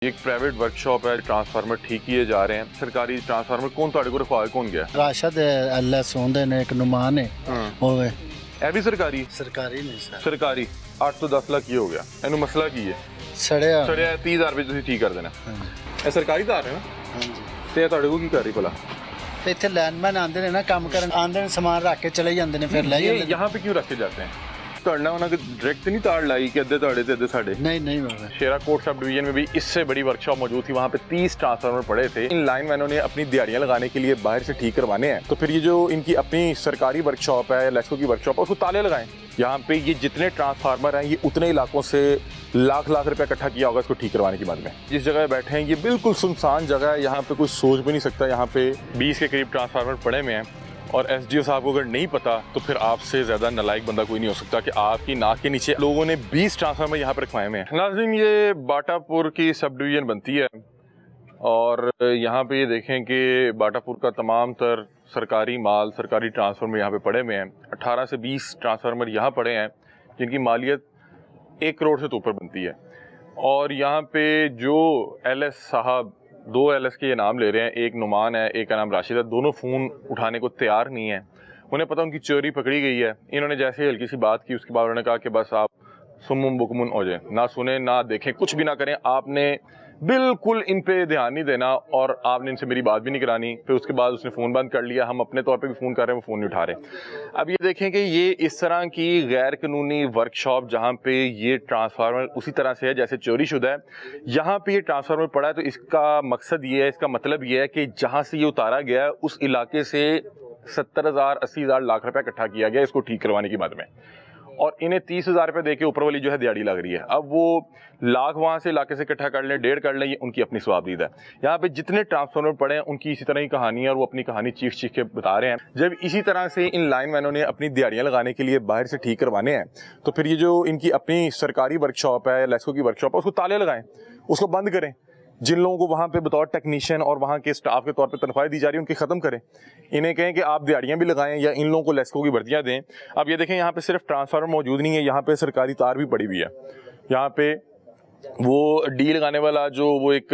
एक private workshop है, transformer ठीक किए जा रहे हैं। सरकारी ट्रांसफार्मर कौन ਤੁਹਾਡੇ ਕੋਲ ਰਖਵਾ ਕੌਣ ਗਿਆ? राशद एलएस होंदे ने एक नुमान है होवे ਇਹ ਵੀ ਸਰਕਾਰੀ सरकारी नहीं सर ਸਰਕਾਰੀ 8 ਤੋਂ 10 ਲੱਖ ਕੀ ਹੋ ਗਿਆ? ਇਹਨੂੰ ਮਸਲਾ ਕੀ ਹੈ? सड़िया ਸੜਿਆ 30000 ਰੁਪਏ ਤੁਸੀਂ ਠੀਕ ਕਰ ਦੇਣਾ। ਇਹ ਸਰਕਾਰੀ ਤਾਰ ਹੈ ਨਾ? हाँ जी ਤੇ ਇਹ ਤੁਹਾਡੇ ਕੋਲ ਕੀ ਕਰ ਰਹੀ ਭਲਾ? ਤੇ ਇੱਥੇ ਲਾਈਨਮੈਨ ਆਂਦੇ ਨੇ ਨਾ ਕੰਮ ਕਰਨ ਆਂਦੇ ਨੇ ਸਮਾਨ ਰੱਖ ਕੇ ਚਲੇ ਜਾਂਦੇ ਨੇ ਫਿਰ ਲੈ ये ਜਾਂਦੇ ਨੇ यहाँ पे क्यों रखे जाते हैं? ਤੁਹਾਡਾ ਉਹਨਾਂ ਨੇ डायरेक्ट नहीं तार लाई कि अद्धे ਤੁਹਾਡੇ ਤੇ ਅੱਧੇ ਸਾਡੇ। नहीं नहीं बाबा शेरा कोट सब डिवीजन में भी इससे बड़ी वर्कशॉप मौजूद थी। वहाँ पे 30 ट्रांसफार्मर पड़े थे। इन लाइनमैनों ने अपनी दिहाड़ियाँ लगाने के लिए बाहर से ठीक करवाने हैं, तो फिर ये जो इनकी अपनी सरकारी वर्कशॉप है, लेस्को की वर्कशॉप है, उसको ताले लगाएं। यहाँ पे ये जितने ट्रांसफार्मर हैं, ये उतने इलाकों से लाख लाख रुपया इकट्ठा किया होगा इसको ठीक करवाने के बाद में। जिस जगह बैठे हैं ये बिल्कुल सुनसान जगह है, यहाँ पे कोई सोच भी नहीं सकता। यहाँ पे 20 के करीब ट्रांसफार्मर पड़े हुए हैं और एसडीओ साहब को अगर नहीं पता तो फिर आपसे ज़्यादा नालायक बंदा कोई नहीं हो सकता कि आपकी नाक के नीचे लोगों ने 20 ट्रांसफार्मर यहाँ पर रखवाए हुए हैं। नाज़रीन, ये बाटापुर की सब डिवीज़न बनती है और यहाँ पे ये देखें कि बाटापुर का तमाम तर सरकारी माल, सरकारी ट्रांसफार्मर यहाँ पे पड़े हुए हैं। 18 से 20 ट्रांसफार्मर यहाँ पड़े हैं जिनकी मालियत 1 करोड़ से तो ऊपर बनती है। और यहाँ पे जो एलएस साहब, 2 एलएस के ये नाम ले रहे हैं, एक नुमान है, एक का नाम राशिद है, दोनों फ़ोन उठाने को तैयार नहीं है। उन्हें पता उनकी चोरी पकड़ी गई है। इन्होंने जैसे हल्की सी बात की उसके बाद उन्होंने कहा कि बस आप सुमुम बुकमुन हो जाए, ना सुने ना देखें, कुछ भी ना करें। आपने बिल्कुल इन पे ध्यान नहीं देना और आपने इनसे मेरी बात भी नहीं करानी। फिर उसके बाद उसने फ़ोन बंद कर लिया। हम अपने तौर पे भी फ़ोन कर रहे हैं, वो फ़ोन नहीं उठा रहे। अब ये देखें कि ये इस तरह की गैर कानूनी वर्कशॉप जहाँ पे ये ट्रांसफार्मर उसी तरह से है जैसे चोरी शुदा है। यहाँ पे ये ट्रांसफार्मर पड़ा है तो इसका मकसद ये है, इसका मतलब ये है कि जहाँ से ये उतारा गया है उस इलाके से 70,000 80,000 लाख रुपया इकट्ठा किया गया इसको ठीक करवाने की बाद में। और इन्हें 30,000 रुपये दे के ऊपर वाली जो है दिहाड़ी लग रही है। अब वो लाख वहाँ से इलाके से इकट्ठा कर लें, 1.5 कर लें, ये उनकी अपनी स्वाबदीद है। यहाँ पे जितने ट्रांसफार्मर पड़े हैं उनकी इसी तरह की कहानी है और वो अपनी कहानी चीख चीख के बता रहे हैं। जब इसी तरह से इन लाइनमैनों ने अपनी दिहाड़ियाँ लगाने के लिए बाहर से ठीक करवाने हैं, तो फिर ये जो इनकी अपनी सरकारी वर्कशॉप है, लेस्को की वर्कशॉप है, उसको ताले लगाएं, उसको बंद करें। जिन लोगों को वहाँ पे बतौर टेक्नीशियन और वहाँ के स्टाफ के तौर पे तनख्वाह दी जा रही है उनकी ख़त्म करें। इन्हें कहें कि आप दिहाड़ियाँ भी लगाएं या इन लोगों को लेस्को की भर्तियाँ दें। अब ये देखें यहाँ पे सिर्फ ट्रांसफार्मर मौजूद नहीं है, यहाँ पे सरकारी तार भी पड़ी हुई है। यहाँ पे वो डी लगाने वाला जो वो एक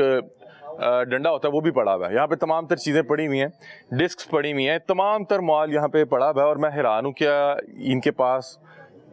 डंडा होता है वो भी पड़ा हुआ है। यहाँ पे तमाम तर चीज़ें पड़ी हुई हैं, डिस्क पड़ी हुई हैं, तमाम तर माल यहाँ पे पड़ा हुआ है। और मैं हैरान हूँ क्या इनके पास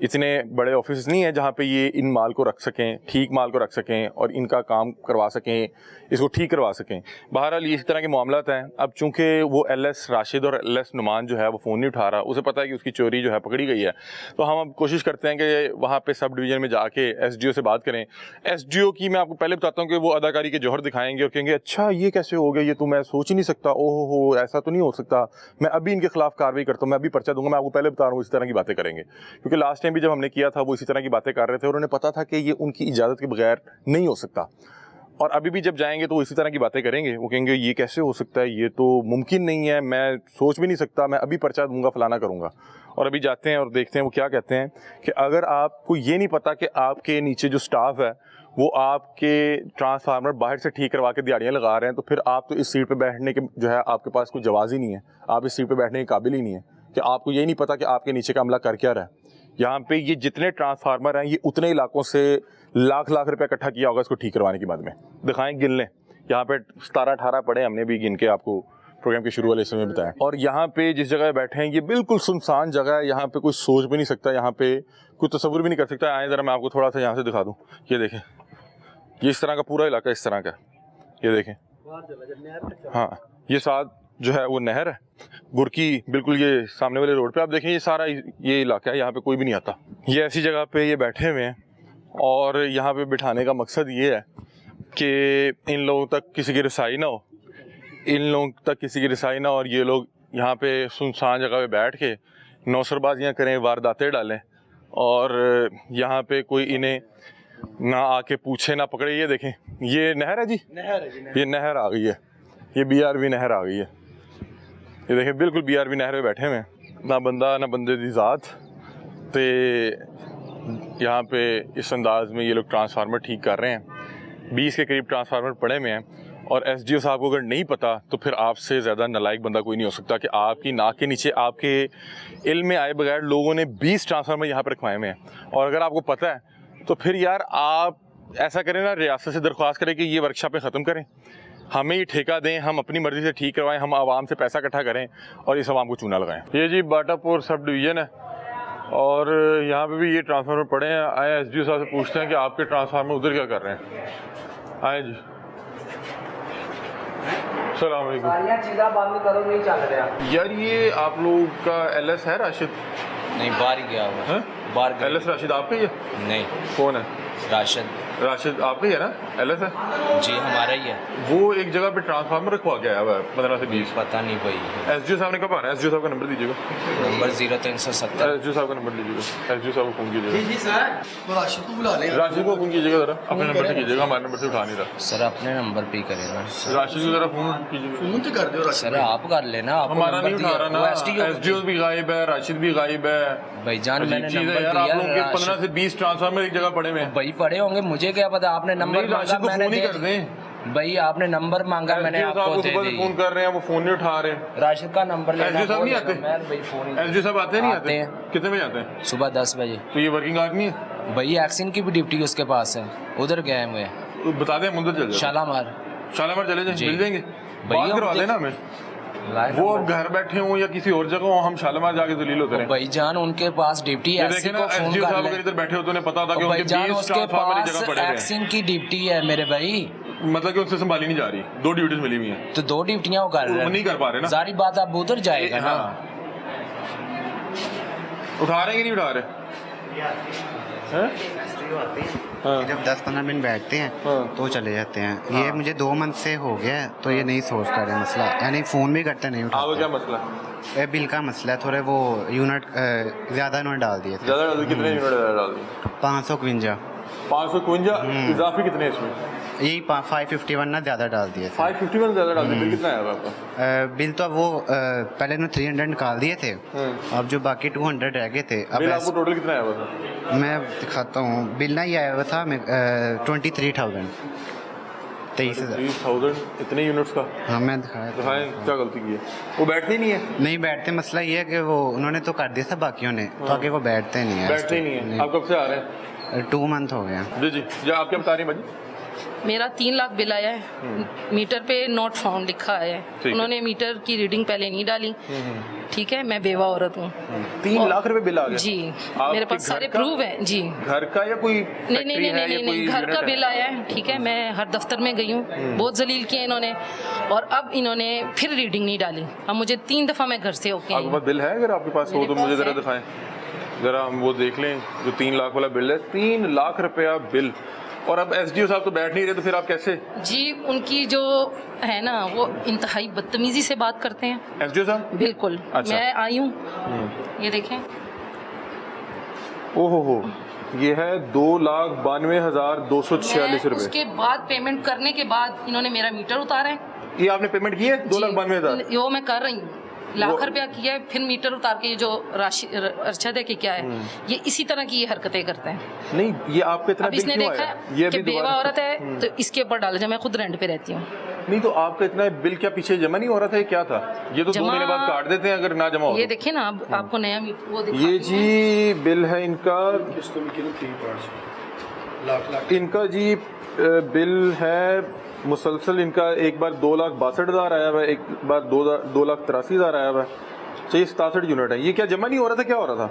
इतने बड़े ऑफिस नहीं है जहाँ पे ये इन माल को रख सकें, ठीक माल को रख सकें और इनका काम करवा सकें, इसको ठीक करवा सकें। बहरहाल ये इस तरह के मामलात हैं। अब चूंकि वो एलएस राशिद और एलएस नुमान जो है वो फ़ोन नहीं उठा रहा, उसे पता है कि उसकी चोरी जो है पकड़ी गई है, तो हम अब कोशिश करते हैं कि वहाँ पे सब डिवीज़न में जाके एसडीओ से बात करें। एसडीओ की मैं आपको पहले बताता हूँ कि वो अदाकारी के जौहर दिखाएंगे और कहेंगे अच्छा ये कैसे हो गया, ये तो मैं सोच ही नहीं सकता, ओहो हो ऐसा तो नहीं हो सकता, मैं अभी इनके खिलाफ कार्रवाई करता हूँ, मैं अभी पर्चा दूंगा। मैं आपको पहले बता रहा हूँ इस तरह की बातें करेंगे, क्योंकि लास्ट टाइम भी जब हमने किया था वो इसी तरह की बातें कर रहे थे और उन्हें पता था कि ये उनकी इजाज़त के बगैर नहीं हो सकता। और अभी भी जब जाएंगे तो वो इसी तरह की बातें करेंगे। वो कहेंगे ये कैसे हो सकता है, ये तो मुमकिन नहीं है, मैं सोच भी नहीं सकता, मैं अभी पर्चा दूंगा, फलाना करूंगा। और अभी जाते हैं और देखते हैं वो क्या कहते हैं कि अगर आपको ये नहीं पता कि आपके नीचे जो स्टाफ है वो आपके ट्रांसफार्मर बाहर से ठीक करवा के दिहाड़ियाँ लगा रहे हैं, तो फिर आप तो इस सीट पर बैठने के जो है आपके पास कोई जवाज़ ही नहीं है, आप इस सीट पर बैठने के काबिल ही नहीं है कि आपको ये नहीं पता कि आपके नीचे का अमला कर क्या रहा है। यहाँ पे ये जितने ट्रांसफार्मर हैं ये उतने इलाकों से लाख लाख रुपया इकट्ठा किया होगा इसको ठीक करवाने के बाद में। दिखाएं, गिन लें, यहाँ पे 17-18 पड़े, हमने भी गिन के आपको प्रोग्राम के शुरू वाले समय बताया। और यहाँ पे जिस जगह बैठे हैं ये बिल्कुल सुनसान जगह है, यहाँ पे कोई सोच भी नहीं सकता, यहाँ पे कोई तस्वुर भी नहीं कर सकता। आए ज़रा मैं आपको थोड़ा सा यहाँ से दिखा दूँ। ये देखें, ये इस तरह का पूरा इलाका इस तरह का, ये देखें। हाँ, ये साथ जो है वो नहर है गुरकी, बिल्कुल ये सामने वाले रोड पे आप देखें, ये सारा ये इलाका है, यहाँ पे कोई भी नहीं आता। ये ऐसी जगह पे ये बैठे हुए हैं और यहाँ पे बिठाने का मकसद ये है कि इन लोगों तक किसी की रसाई ना हो, इन लोगों तक किसी की रसाई ना हो और ये लोग यहाँ पे सुनसान जगह पे बैठ के नौसरबाजियाँ करें, वारदातें डालें और यहाँ पे कोई इन्हें ना आके पूछे ना पकड़े। ये देखें, ये नहर है जी, नहर है जी, ये नहर आ गई है, ये BRB नहर आ गई है। ये देखें बिल्कुल BRB नहर पे बैठे हुए हैं, ना बंदा ना बंदे दी ज़ात। तो यहाँ पे इस अंदाज में ये लोग ट्रांसफार्मर ठीक कर रहे हैं। 20 के करीब ट्रांसफार्मर पड़े हुए हैं और एसडीओ साहब को अगर नहीं पता तो फिर आपसे ज़्यादा नालायक बंदा कोई नहीं हो सकता कि आपकी नाक के नीचे आपके इल्म में आए बगैर लोगों ने 20 ट्रांसफार्मर यहाँ पर रखवाए हुए हैं। और अगर आपको पता है तो फिर यार आप ऐसा करें ना, रियासत से दरख्वास्त करें कि ये वर्कशॉपें ख़त्म करें, हमें ये ठेका दें, हम अपनी मर्ज़ी से ठीक करवाएं, हम आवाम से पैसा इकट्ठा करें और इस आवाम को चूना लगाएं। ये जी बाटापुर सब डिवीज़न है और यहाँ पे भी ये ट्रांसफार्मर पड़े हैं। आए SDO साहब से पूछते हैं कि आपके ट्रांसफार्मर उधर क्या कर रहे हैं। आए जी, अस्सलाम वालेकुम। चीज़ा बंद करो, नहीं चल रहा यार ये आप लोग का LS है राशिद? नहीं, बाहर ही गया हुआ है बाहर गया। LS राशिद आपका ही है? नहीं, कौन है? राशिद आपका ही है ना? LS है जी, हमारा ही है। वो एक जगह पे ट्रांसफार्मर रखवा के आया हुआ है 15 से 20। पता नहीं भाई। SDO साहब ने कब आना है? SDO साहब का नंबर दीजिएगा। नंबर 0370। SDO साहब का नंबर लीजिएगा, SDO साहब को फोन कीजिएगा। जी सर, तो राशिद को बुला लें। राशिद को फोन कीजिएगा जरा, अपने नंबर से कीजिएगा, हमारे नंबर से उठा नहीं रहा। सर अपने नंबर पे ही करें ना। राशिद को जरा फोन कीजिएगा। फोन तो कर दो सर आप कर लेना, आपको हमारा नंबर नहीं उठा दिया। रहा वो ना, SDO भी गायब है, राशिद भी गायब है। भाईजान अजीब मैंने चीज़ है नंबर यार, आप लोग के दिया। 15 से 20 ट्रांसफार्मर एक जगह पड़े हुए हैं। भाई पड़े होंगे, मुझे क्या पता। आपने नंबर नहीं, राशिद को मैंने फोन ही दे कर दें। भाई आपने नंबर मांगा, मैंने SDO साहब आपको को दे सुबह से दी। फोन कर रहे हैं, वो फोन नहीं उठा रहे। राशिद का नंबर लेना। SDO साहब नहीं आते? मैं भाई फोन ही SDO साहब आते नहीं आते हैं। कितने बजे आते हैं? सुबह 10 बजे। तो ये वर्किंग आदमी है? भाई एक्शन की भी ड्यूटी उसके पास है, उधर गए हुए हैं। तो बता दें, हम उधर चल जाते हैं। शालामार शालामार चले जाएं, जी। मिल जाएंगे। भैया बात करवा देना हमें। वो अब घर बैठे हों या किसी और जगह हो, हम शालामार जाके जलील होते रहे। भाईजान उनके पास ड्यूटी ये है, देखे ना, को फोन SDO कर साहब ले। अगर इधर बैठे होते उन्हें पता था कि उनके भाईजान 20 उसके ट्रांसफार्मर एक पास जगह पड़े हुए हैं। एक्शन की ड्यूटी है मेरे भाई। मतलब कि उनसे संभाली नहीं जा रही, 2 ड्यूटीज मिली हुई हैं। तो 2 ड्यूटियां वो कर रहे वो हैं, नहीं कर पा रहे ना। सारी बात अब उधर जाएगा ना। उठा रहे कि नहीं उठा रहे? हैं? हाँ। जब 10-15 मिनट बैठते हैं हाँ। तो चले जाते हैं। ये मुझे 2 मंथ से हो गया है, तो ये नहीं सोच कर रहे मसला, यानी फ़ोन भी करते नहीं आपका क्या उठाते। मसला? ये बिल का मसला है, थोड़े वो यूनिट ज़्यादा इन्होंने डाल दिए थे। ज्यादा डाल दी? कितने यूनिट डाल दी? 551 551। इजाफी कितने इसमें? यही 551 ना ज़्यादा डाल दिए थे। 551 ज्यादा डाल दी। बिल कितना आया आपका? बिल तो अब वो पहले इन्होंने 300 निकाल दिए थे, अब जो बाकी 200 रह गए थे। अब बिल आपको टोटल कितना आया हुआ था? मैं दिखाता हूँ, बिल ना ये आया हुआ था 23,000। 23,000। 30,000 इतने यूनिट्स का? हाँ मैं दिखाया था। दिखाएं क्या गलती की है? वो बैठते ही नहीं है। नहीं बैठते, मसला ये है कि वो उन्होंने तो कर दिया था बाकियों ने, तो आगे वो बैठते नहीं है। बैठते ही नहीं है। आप कब से आ रहे हैं? 2 मंथ हो गया। जी जी जी, आप क्या बता रही हैं भाजी? मेरा 3 लाख बिल आया है, मीटर पे नॉट फाउंड लिखा है। है। उन्होंने मीटर की रीडिंग पहले नहीं डाली। ठीक है, मैं बेवा औरत हूँ। 3 लाख रुपए बिल आ गया? जी, आपके मेरे पास घर सारे का? प्रूफ हैं जी। घर का या कोई नहीं नहीं फैक्ट्री नहीं है या नहीं कोई नहीं, घर यूनिट का है? बिल आया है। ठीक है, मैं हर दफ्तर में गई हूँ, बहुत जलील किया इन्होंने, और अब इन्होंने फिर रीडिंग नहीं डाली। अब मुझे 3 दफ़ा मैं घर से होके आई आपके हूँ। पास बिल है? अगर आपके पास हो मेरे तो मुझे पास जरा है। दिखाएं, जरा हम वो देख लें जो 3 लाख वाला बिल है। 3 लाख रुपया बिल, और अब SDO साहब तो बैठ नहीं रहे, तो फिर आप कैसे? जी, उनकी जो है ना, वो इंतहाई बदतमीजी से बात करते हैं। SDO साहब? बिल्कुल। अच्छा। मैं आई हूँ, ये देखें। ओहो हो, ये है 2,92,246 मैं रुपए। उसके बाद पेमेंट करने के बाद इन्होंने मेरा मीटर उतारा है। ये आपने पेमेंट की है? 2,92,000? वो मैं कर रही हूँ, लाख रुपया किया है, फिर मीटर उतार के ये जो राशि अर्शद है कि क्या है, ये इसी तरह की ये हरकतें करते हैं। नहीं, ये आपको इतना अब बिल इसने क्यों देखा आया? है कि भी बेवा दोबारा- औरत है, तो इसके ऊपर डाला जाए। मैं खुद रेंट पे रहती हूँ। नहीं, तो आपका इतना बिल क्या पीछे जमा नहीं हो रहा था? ये क्या था? ये तो 2 महीने बाद काट देते हैं अगर ना जमा हो ये तो। देखिए ना, अब आपको नया वो ये दिखाती हूँ। जी बिल है इनका, इनका जी बिल है मुसलसल। इनका एक बार 2,62,000 आया हुआ है, एक बार 2,83,000 आया हुआ है। चाहिए 67 यूनिट है। ये क्या जमा नहीं हो रहा था? क्या हो रहा था?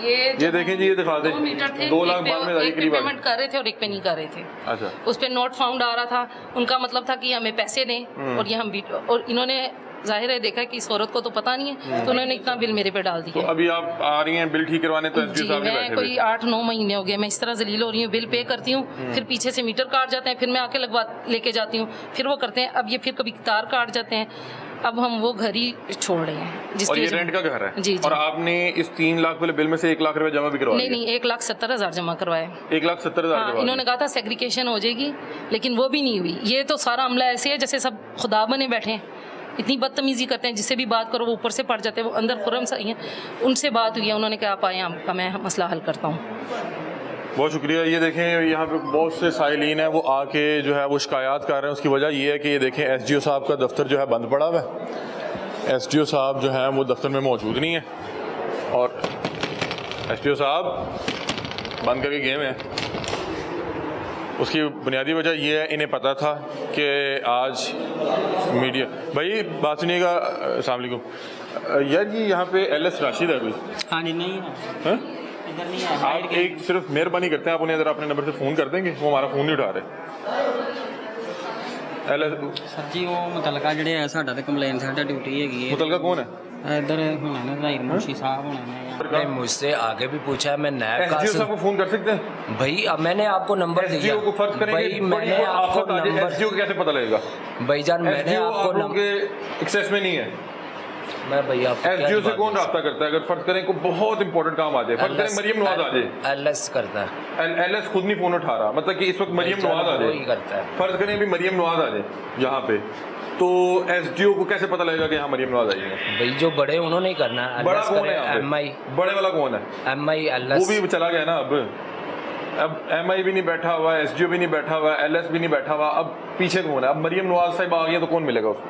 ये देखें जी, ये दिखा दें। 2 मीटर थे, 2,92,000 एक पे करीब आ गए। पेमेंट कर रहे थे और एक पे नहीं कर रहे थे। अच्छा, उस पे नोट फाउंड आ रहा था। उनका मतलब था कि हमें पैसे दें, और ये हम भी, और इन्होंने जाहिर है देखा कि इस औरत को तो पता नहीं है, तो उन्होंने इतना बिल मेरे पे डाल तो दिया। अभी आप आ रही हैं बिल ठीक करवाने, तो SDO जी, साहब ने मैं बैठे कोई हुए। 8-9 महीने हो गए मैं इस तरह जलील हो रही हूँ। बिल पे करती हूँ, फिर पीछे से मीटर काट जाते हैं, फिर मैं आके लगवा लेके जाती हूँ, फिर वो करते हैं। अब ये फिर कभी तार काट जाते हैं। अब हम वो घर ही छोड़ रहे हैं और जिसकी ये वजह- रेंट का घर है? जी जी। और आपने इस 3 लाख वाले बिल में से 1 लाख रुपए जमा भी करवा नहीं दिए? नहीं, 1,70,000 जमा करवाए। 1,70,000 हाँ, करवा इन्होंने कहा था सेग्रीगेशन हो जाएगी, लेकिन वो भी नहीं हुई। ये तो सारा अमला ऐसे है जैसे सब खुदा बने बैठे हैं। इतनी बदतमीजी करते हैं, जिससे भी बात करो वो ऊपर से पड़ जाते हैं। वो अंदर खुरम सही हैं। उनसे बात हुई है, उन्होंने कहा आप आए, आपका मैं मसला हल करता हूँ। बहुत शुक्रिया। ये देखें, यहाँ पे बहुत से साइलिन हैं, वो आके जो है वो शिकायत कर रहे हैं। उसकी वजह ये है कि ये देखें SDO साहब का दफ्तर जो है बंद पड़ा हुआ है। SDO साहब जो है वो दफ्तर में मौजूद नहीं है, और SDO साहब बंद करके गए हैं। उसकी बुनियादी वजह ये है, इन्हें पता था कि आज मीडिया भाई बात सुनिएगा। अस्सलाम वालेकुम यार, ये यहाँ पे एलएस राशिद है कोई? हाँ जी, नहीं है, हैं? इधर नहीं है। आप एक सिर्फ मेहरबानी करते हैं, आप उन्हें ज़रा अपने नंबर से फ़ोन कर देंगे, वो हमारा फ़ोन नहीं उठा रहे। एलएस सर जी वो मुतलका ਜਿਹੜੇ ਹੈ ਸਾਡਾ ਤੇ ਕੰਪਲੇਨ ਸਾਡਾ ਡਿਊਟੀ ਹੈਗੀ ਹੈ मुतलका कौन है? ਇੱਧਰ ਹੋਣਾ ਨਾ ਜ਼ਾਹਿਰ ਮੁਨਸ਼ੀ ਸਾਹਿਬ होने ने आपने मुझसे आगे भी पूछा है, मैं नैब का एसडीओ साहब को फ़ोन कर सकते हैं? भाई अब मैंने आपको नंबर दिया। एसडीओ को फर्ज करेंगे, भाई मैंने आपको नंबर, एसडीओ को कैसे पता लगेगा? भाईजान मैंने एसडीओ आपको आप लोगों नंबर, के एक्सेस में नहीं है। मैं भैया आपको क्या एसडीओ से जवाब कौन दूं? राब्ता करता है? अगर फर्ज करें को बहुत इंपॉर्टेंट काम आ जाए, फर्ज करें मरियम नवाज आ जाए, एलएस करता है, एलएस खुद नहीं फोन उठा रहा, मतलब कि इस वक्त मरियम नवाज आ वही जाए, करता है। फर्ज करें अभी मरियम नवाज आ जाए यहाँ पे, तो एसडीओ को कैसे पता लगेगा कि यहाँ मरियम नवाज आई है? भाई जो बड़े उन्होंने ही करना है। बड़ा कौन है यहाँ एमआई, पे? बड़े वाला कौन है? एमआई वो एलएस, भी चला गया ना। अब एमआई भी नहीं बैठा हुआ, एसडीओ भी नहीं बैठा हुआ, एलएस भी नहीं बैठा हुआ, अब पीछे कौन है? अब मरियम नवाज साहब आ गई है तो कौन मिलेगा उसको?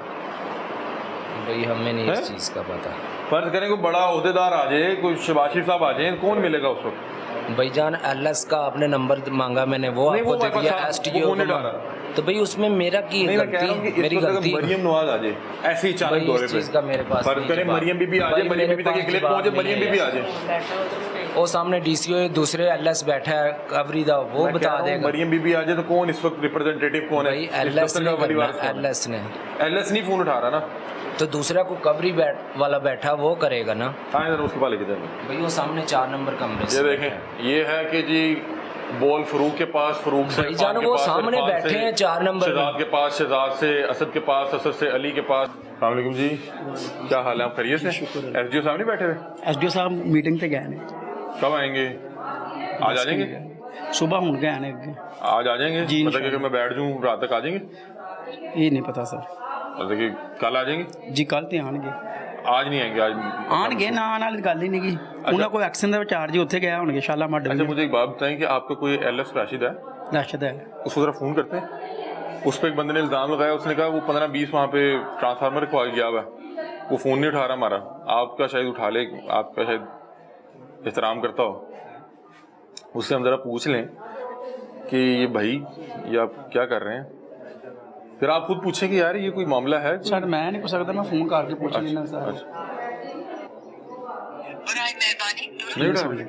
भाई हमें नहीं हैं? इस चीज़ का पता। फर्ज करें कोई बड़ा अहदेदार आ जाए, कोई शबाशिर साहब आ जाए, कौन मिलेगा उस वक्त? भाईजान एलएस का आपने नंबर मांगा, मैंने वो नहीं, आपको वो दे मेरे दिया। पास एसडीओ वो नहीं को डाला। तो भाई उसमें मेरा की नहीं, मैं कह रहा हूँ कि गलती, इस मेरी वक्त अगर गलती। मरियम नवाज आ जाए ऐसे ही चालक भाई दौरे इस पे, चीज़ का मेरे पास फर्ज नहीं करें जवाब। मरियम बीबी आ जाए, भाई मरियम मेरे बीबी तक पास एक क्लिप जवाब पहुंचे, नहीं मरियम है बीबी आ यार। जाए। वो सामने डीसीओ दूसरे एलएस बैठा है, कवरी दा वो मैं कह बता रहा हूँ, देगा। मरियम बीबी आ जाए तो कौन इस वक्त रिप्रेजेंटेटिव कौन है? भाई इस एलएस दफ्तर ने का बड़ी करना, वारिस कौन है? एलएस ने। एलएस नहीं फोन उठा रहा ना, तो दूसरा को कवरी वाला बैठा वो करेगा ना। हाँ जरा उसके पास लेके जाएंगे। भाई वो सामने 4 नंबर कमरे ये से देखें, ये है कि जी बॉल फरूक के पास, फरूक से भाईजान इरफान के वो पास, सामने इरफान बैठे से हैं 4 नंबर में। शहजाद के पास, शहजाद से असद के पास, असद से अली के पास। अस्सलाम वालेकुम जी, क्या हाल है? आप खैरियत से? एसडीओ साहब नहीं बैठे हुए? एसडीओ साहब मीटिंग ते गए ने, कब आएंगे? आज आ जाएंगे? सुबह हुन गए ने अगे। आज आ जाएंगे? जी, मतलब कि अगर मैं बैठ जाऊँ रात तक आ जाएंगे? ये नहीं पता सर मतलब कि कल आ जाएंगे? जी, कल ते आणगे आज नहीं आएंगे? आज ਆਣਗੇ ਨਾ ਆਉਣ ਵਾਲੀ ਗੱਲ ਹੀ ਨਹੀਂ ਗੀ। ਉਹਨਾਂ ਕੋਈ ਐਕਸ਼ਨ ਦਾ ਚਾਰਜ ਉੱਥੇ ਗਿਆ ਹੋਣਗੇ ਸ਼ਾਲਾ ਮੱਡ अच्छा, मुझे एक बात बताएं कि आपका कोई एलएस राशिद है, ਰਸ਼ਦ है। उसको ज़रा फ़ोन करते हैं। उस पर एक बंदे ने इल्ज़ाम लगाया, उसने कहा वो 15-20 वहाँ पे ट्रांसफार्मर खवा गया हुआ है, वो फ़ोन नहीं उठा रहा हमारा। आपका शायद उठा ले, आपका शायद एहतराम करता हो, उससे हम ज़रा पूछ लें कि ये भाई ये आप क्या कर रहे हैं। फिर आप खुद पूछें कि यार ये कोई मामला है? सर मैं नहीं पूछ सकता, मैं फोन करके पूछ लेना सर। अच्छा, नहीं उठा रहे?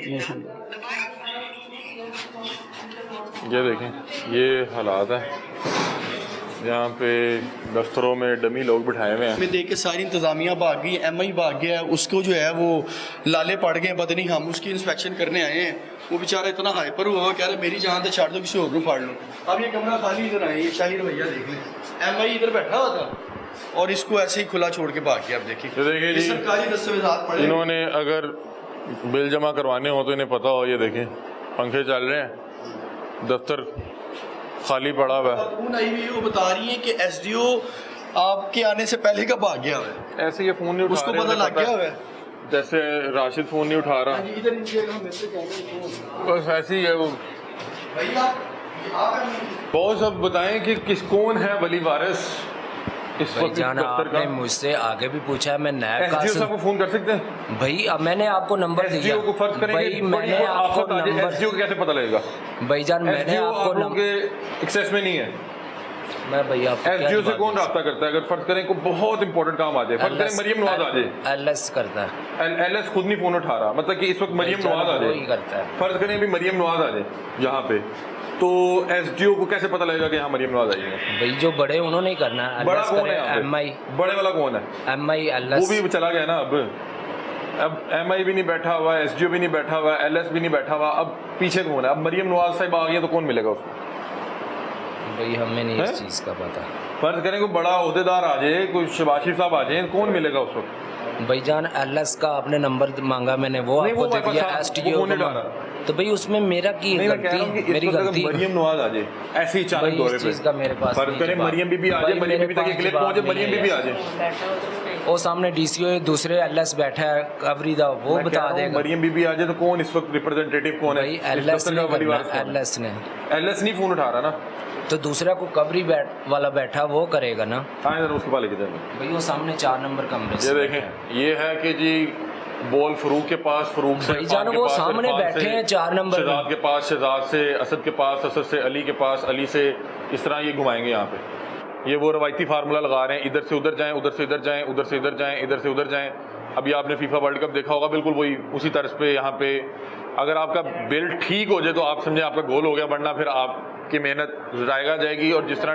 ये देखें, ये हालात है यहाँ पे दफ्तरों में डमी लोग बिठाए हुए हैं। में देख के सारी इंतजामिया भाग गई, एमआई भाग गया है, उसको जो है वो लाले पड़ गए, पता नहीं, हम उसकी इंस्पेक्शन करने आए हैं। वो बेचारा इतना हाइपर हुआ, कह रहे मेरी जान तो छाड़ दो, किसी और को फाड़ लो। अब ये कमरा खाली इधर आए, ये शाही रवैया देख लें। एमआई इधर बैठा हुआ था और इसको ऐसे ही खुला छोड़ के भाग गया। अब देखिए, ये देखिए ये जी, सरकारी दस्तावेजात पड़े। इन्होंने अगर बिल जमा करवाने हो तो इन्हें पता हो। ये देखें, पंखे चल रहे हैं, दफ्तर खाली पड़ा हुआ है। फोन आई हुई, वो बता रही है कि एसडीओ आपके आने से पहले का भाग गया हुआ है, ऐसे ये फ़ोन नहीं उठा उसको रहे, पता उन्हें लग गया हुआ है। जैसे राशिद फ़ोन नहीं उठा रहा, इधर नीचे हम ऐसे कह रहे हैं, बस ऐसे ही है वो। भैया आप बहुत सब बताएं कि किस कौन है वली वारिस इस वक्त इस भाईजान दफ्तर आपने का? मुझसे आगे भी पूछा है, मैं नैब का एसडीओ साहब को फ़ोन कर सकते हैं? भाई अब मैंने आपको नंबर दिया। एसडीओ को फर्ज करेंगे, भाई मैंने बड़ी आपको आफत आ जाए, नंबर, एसडीओ को कैसे पता लगेगा? भाईजान मैंने एसडीओ आपको आप लोगों के एक्सेस में नहीं है। मैं भैया आपको क्या एसडीओ से जवाब कौन दूं? राब्ता करता है? अगर फर्ज करें को बहुत इंपॉर्टेंट काम आ जाए, फर्ज करें मरियम नवाज आ जाए, एलएस करता है, एलएस खुद नहीं फोन उठा रहा, मतलब कि इस वक्त मरियम नवाज आ वही जाए, करता है। फर्ज करें अभी मरियम नवाज आ जाए यहाँ पे, तो एसडीओ को कैसे पता लगेगा कि यहाँ मरियम नवाज आई है? भाई जो बड़े उन्होंने ही करना है। बड़ा एलएस कौन है करे, यहाँ पे? एमआई, बड़े वाला कौन है? एमआई वो एलएस, भी चला गया ना। अब एमआई भी नहीं बैठा हुआ, एसडीओ भी नहीं बैठा हुआ, एलएस भी नहीं बैठा हुआ, अब पीछे कौन है? अब मरियम नवाज साहब आ गई है तो कौन मिलेगा उसको? भाई हमें नहीं हैं? इस चीज़ का पता। फर्ज करें कोई बड़ा अहदेदार आ जाए, कोई शबाशिर साहब आ जाए, कौन मिलेगा उस वक्त? भाईजान एलएस का आपने नंबर मांगा, मैंने वो नहीं, आपको वो दे मेरे दिया। पास एसडीओ वो नहीं को डाला। तो भाई उसमें मेरा की नहीं, मैं कह रहा हूँ कि गलती, इस मेरी वक्त अगर गलती। मरियम नवाज आ जाए ऐसे ही चालक भाई दौरे इस पे, चीज़ का मेरे पास फर्ज नहीं करें जवाब। मरियम बीबी आ जाए, भाई मरियम मेरे बीबी तक पास एक क्लिप जवाब पहुंचे, नहीं मरियम है बीबी आ यार। जाए। वो सामने डीसीओ दूसरे एलएस बैठा है, कवरी दा वो मैं कह बता रहा हूँ, देगा। मरियम बीबी आ जाए तो कौन इस वक्त रिप्रेजेंटेटिव कौन है? भाई इस एलएस दफ्तर ने का बड़ी करना, वारिस कौन है? एलएस ने। एलएस नहीं फोन उठा रहा ना, तो दूसरा को कवरी वाला बैठा वो करेगा ना। हाँ जरा उसके पास लेके जाएंगे। भाई वो सामने 4 नंबर कमरे ये से देखें, ये है कि जी बॉल फरूक के पास, फरूक से भाईजान इरफान के वो पास, सामने इरफान बैठे से हैं 4 नंबर में। शहजाद के पास, शहजाद से असद के पास, असद से अली के पास, अली से, इस तरह ये घुमाएंगे यहाँ पे। ये वो रवायती फार्मूला लगा रहे हैं, इधर से उधर जाएं, उधर से इधर जाएं, उधर से इधर जाएं, इधर से उधर जाएं। अभी आपने फीफा वर्ल्ड कप देखा होगा, बिल्कुल वही उसी तर्ज पे यहाँ पे अगर आपका बिल्ड ठीक हो जाए तो आप समझे आपका गोल हो गया, वरना फिर आपकी मेहनत ज़ायगा जाएगी। और जिस तरह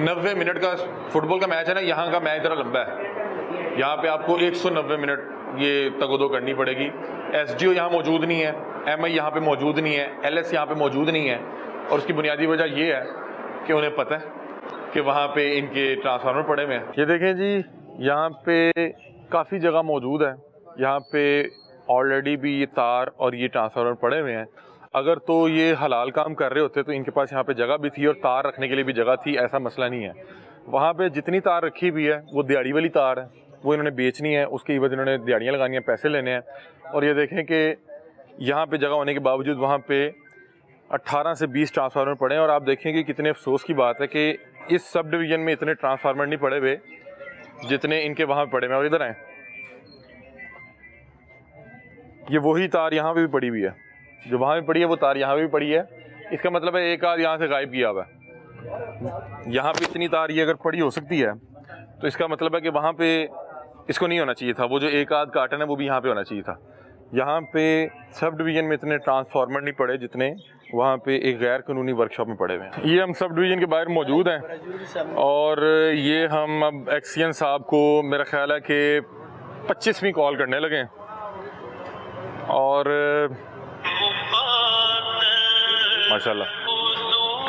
90 मिनट का फुटबॉल का मैच है ना, यहाँ का मैच ज़रा लंबा है, यहाँ पे आपको 190 मिनट ये तगोदो करनी पड़ेगी। SDO यहाँ मौजूद नहीं है, MI यहाँ पे मौजूद नहीं है, LS यहाँ पे मौजूद नहीं है, और उसकी बुनियादी वजह ये है कि उन्हें पता है कि वहाँ पे इनके ट्रांसफार्मर पड़े हुए हैं। ये देखें जी, यहाँ पे काफ़ी जगह मौजूद है, यहाँ पे ऑलरेडी भी ये तार और ये ट्रांसफार्मर पड़े हुए हैं। अगर तो ये हलाल काम कर रहे होते तो इनके पास यहाँ पे जगह भी थी और तार रखने के लिए भी जगह थी, ऐसा मसला नहीं है। वहाँ पे जितनी तार रखी हुई है वो दिहाड़ी वाली तार है, वो इन्होंने बेचनी है, उसके एवज इन्होंने दिहाड़ियाँ लगानी है, पैसे लेने हैं। और ये देखें कि यहाँ पे जगह होने के बावजूद वहाँ पे 18 से 20 ट्रांसफार्मर पड़े हैं। और आप देखें कि कितने अफसोस की बात है कि इस सब डिवीज़न में इतने ट्रांसफार्मर नहीं पड़े हुए जितने इनके वहाँ पड़े हुए। और इधर आए, ये वही तार यहाँ पे भी पड़ी हुई है, जो वहाँ भी पड़ी है वो तार यहाँ पे भी पड़ी है। इसका मतलब है एक आध यहाँ से गायब किया हुआ है। यहाँ पे इतनी तार ये अगर पड़ी हो सकती है तो इसका मतलब है कि वहाँ पे इसको नहीं होना चाहिए था, वो जो एक आध कार्टन है वो भी यहाँ पे होना चाहिए था। यहाँ पे सब डिवीज़न में इतने ट्रांसफार्मर नहीं पड़े जितने वहाँ पे एक गैर कानूनी वर्कशॉप में पड़े हुए हैं। ये हम सब डिवीज़न के बाहर मौजूद हैं और ये हम अब एक्सीएन साहब को मेरा ख्याल है कि 25वीं कॉल करने लगे और माशाल्लाह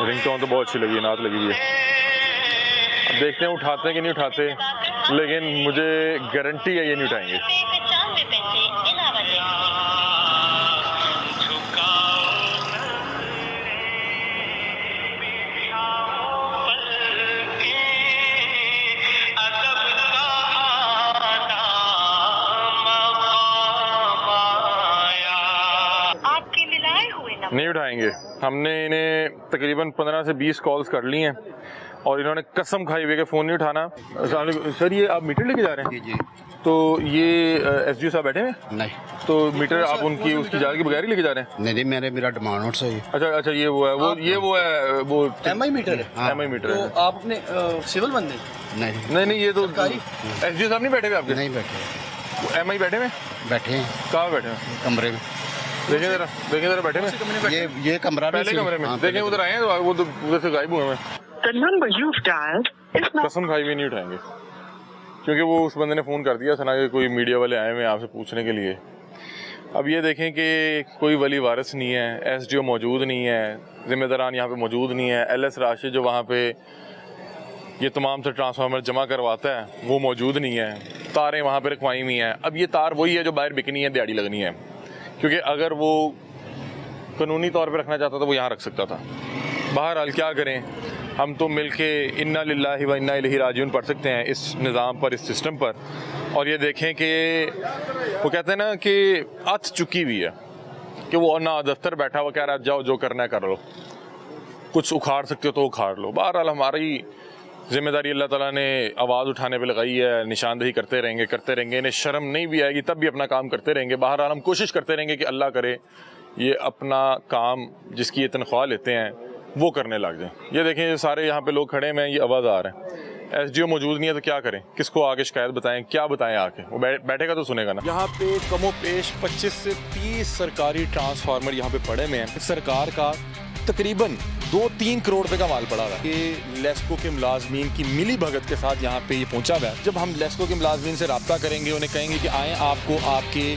रिंगटोन तो बहुत अच्छी लगी, नात लगी हुई है। अब देखते हैं उठाते हैं कि नहीं उठाते, लेकिन मुझे गारंटी है ये नहीं उठाएंगे। नहीं उठाएंगे। हमने इन्हें तकरीबन 15 से 20 कॉल्स कर ली हैं और इन्होंने कसम खाई हुई कि फ़ोन नहीं उठाना। सर ये आप मीटर लेके जा रहे हैं? जी। तो ये SDO साहब बैठे हैं? नहीं, तो मीटर आप उनकी उसकी इजाज़त के बगैर ही लेके जा रहे हैं? नहीं मेरा डिमांड नोट सही। अच्छा ये वो है, वो MI मीटर है। हाँ। MI मीटर है। तो आप अपने सिविल बंदे? नहीं ये तो SDO साहब नहीं बैठे हुए आपके? नहीं बैठे। MI बैठे हुए? बैठे हैं कहाँ बैठे हैं? कमरे में। देखें जरा बैठे हुए? ये कमरा भी पहले कमरे में। हाँ, देखें उधर आए हैं तो वो तो उधर से गायब हुए हैं। कसम खाई हुई नहीं उठाएंगे, क्योंकि वो उस बंदे ने फ़ोन कर दिया था ना कि कोई मीडिया वाले आए हुए आपसे पूछने के लिए। अब ये देखें कि कोई वली वारिस नहीं है, SDO मौजूद नहीं है, ज़िम्मेदारान यहाँ पे मौजूद नहीं है, LS राशिद जो वहाँ पे ये तमाम से ट्रांसफार्मर जमा करवाता है वो मौजूद नहीं है, तारें वहाँ पे रखवाई हुई हैं। अब ये तार वही है जो बाहर बिकनी है, दिहाड़ी लगनी है, क्योंकि अगर वो कानूनी तौर पे रखना चाहता तो वो यहाँ रख सकता था। बहरहाल क्या करें, हम तो मिलके इन्ना लिल्लाहि व इन्ना इलैहि राजिऊन पढ़ सकते हैं इस निज़ाम पर, इस सिस्टम पर। और ये देखें कि वो कहते हैं ना कि अथ चुकी हुई है कि वो ना दफ्तर बैठा हुआ कह रहा है जाओ जो करना है कर लो, कुछ उखाड़ सकते हो तो उखाड़ लो। बहरहाल हमारी ज़िम्मेदारी अल्लाह ताला ने आवाज़ उठाने पे लगाई है, निशानदेही करते रहेंगे। इन्हें शर्म नहीं भी आएगी तब भी अपना काम करते रहेंगे। बहरहाल हम कोशिश करते रहेंगे कि अल्लाह करे ये अपना काम जिसकी ये तनख्वाह लेते हैं वो करने लग जाएं। ये देखें ये सारे यहाँ पे लोग खड़े हैं, ये आवाज़ आ रहे हैं। SDO मौजूद नहीं है तो क्या करें, किसको आगे शिकायत बताएं, क्या बताएं आके? वो बैठेगा तो सुनेगा ना। यहाँ पे कमो पेश 25 से 30 सरकारी ट्रांसफार्मर यहाँ पे पड़े हुए हैं। सरकार का तकरीबन 2-3 करोड़ रुपए का माल पड़ा हुआ है। ये लेस्को के मुलाजमीन की मिली भगत के साथ यहाँ पे ये पहुंचा हुआ है। जब हम लेस्को के मुलाजमीन से रब्ता करेंगे, उन्हें कहेंगे कि आएँ आपको आपके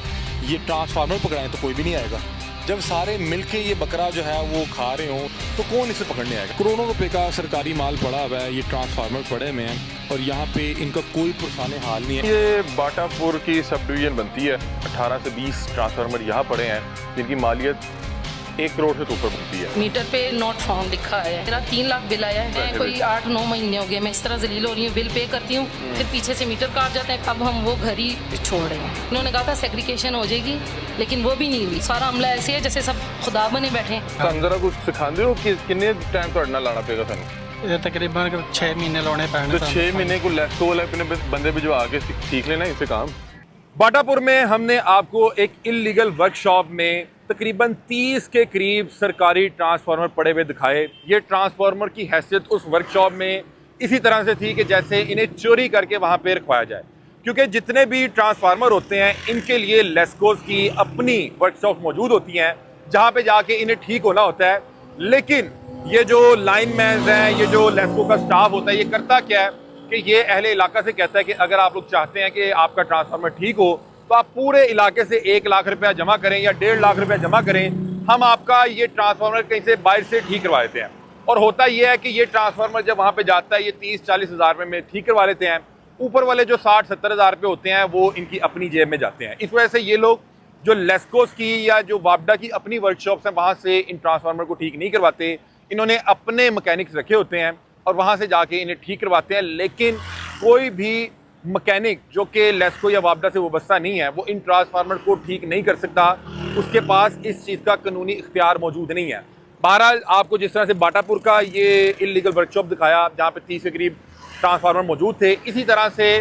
ये ट्रांसफार्मर पकड़ाएं, तो कोई भी नहीं आएगा। जब सारे मिलके ये बकरा जो है वो खा रहे हो तो कौन इसे पकड़ने आएगा? करोड़ों रुपए का सरकारी माल पड़ा हुआ है, ये ट्रांसफार्मर पड़े हुए हैं और यहाँ पे इनका कोई पुरसाने हाल नहीं है। ये बाटापुर की सब डिवीज़न बनती है, 18 से 20 ट्रांसफार्मर यहाँ पड़े हैं जिनकी मालियत 1 करोड़ से ऊपर बनती है। मीटर पे नॉट फाउंड लिखा है। मेरा 3 लाख बिल आया है, कोई 8-9 महीने हो गए मैं इस तरह जलील हो रही हूँ। बिल पे करती हूँ, फिर पीछे से मीटर काट जाते हैं। अब हम वो घर ही छोड़ रहे हैं। उन्होंने कहा था सेग्रीगेशन हो जाएगी, लेकिन वो भी नहीं हुई। सारा अमला ऐसे है जैसे सब खुदा बने बैठे हैं। जरा कुछ सिखाते हो कि कितने टाइम तो लाना पड़ेगा थानू? तकरीबन 6 महीने लाने पैने। तो 6 महीने को लेफ्ट वाले अपने बंदे भिजवा के सीख लेना इसे काम। बाटापुर में हमने आपको एक इल्लीगल वर्कशॉप में तकरीबन 30 के करीब सरकारी ट्रांसफार्मर पड़े हुए दिखाए। ये ट्रांसफार्मर की हैसियत उस वर्कशॉप में इसी तरह से थी कि जैसे इन्हें चोरी करके वहाँ पे रखवाया जाए, क्योंकि जितने भी ट्रांसफार्मर होते हैं इनके लिए लेस्कोस की अपनी वर्कशॉप मौजूद होती हैं जहाँ पे जाके इन्हें ठीक होना होता है। लेकिन ये जो लाइनमैन हैं, ये जो लेस्को का स्टाफ होता है, ये करता क्या है कि ये अहले इलाका से कहता है कि अगर आप लोग चाहते हैं कि आपका ट्रांसफार्मर ठीक हो तो आप पूरे इलाके से 1 लाख रुपया जमा करें या 1.5 लाख रुपया जमा करें, हम आपका ये ट्रांसफार्मर कहीं से बाहर से ठीक करवा देते हैं। और होता यह है कि ये ट्रांसफार्मर जब वहाँ पे जाता है ये 30-40 हज़ार रुपये में ठीक करवा लेते हैं। ऊपर वाले जो 60-70 हज़ार रुपये होते हैं वो इनकी अपनी जेब में जाते हैं। इस वजह से ये लोग जो लेस्कोस की या जो वापडा की अपनी वर्कशॉप्स हैं वहाँ से इन ट्रांसफार्मर को ठीक नहीं करवाते। इन्होंने अपने मैकेनिक्स रखे होते हैं और वहाँ से जाके इन्हें ठीक करवाते हैं। लेकिन कोई भी मैकेनिक जो कि लेस्को या वापडा से वाबस्ता नहीं है वो इन ट्रांसफार्मर को ठीक नहीं कर सकता, उसके पास इस चीज़ का कानूनी इख्तियार मौजूद नहीं है। बहरहाल आपको जिस तरह से बाटापुर का ये इल्लीगल वर्कशॉप दिखाया जहाँ पे 30 के करीब ट्रांसफार्मर मौजूद थे, इसी तरह से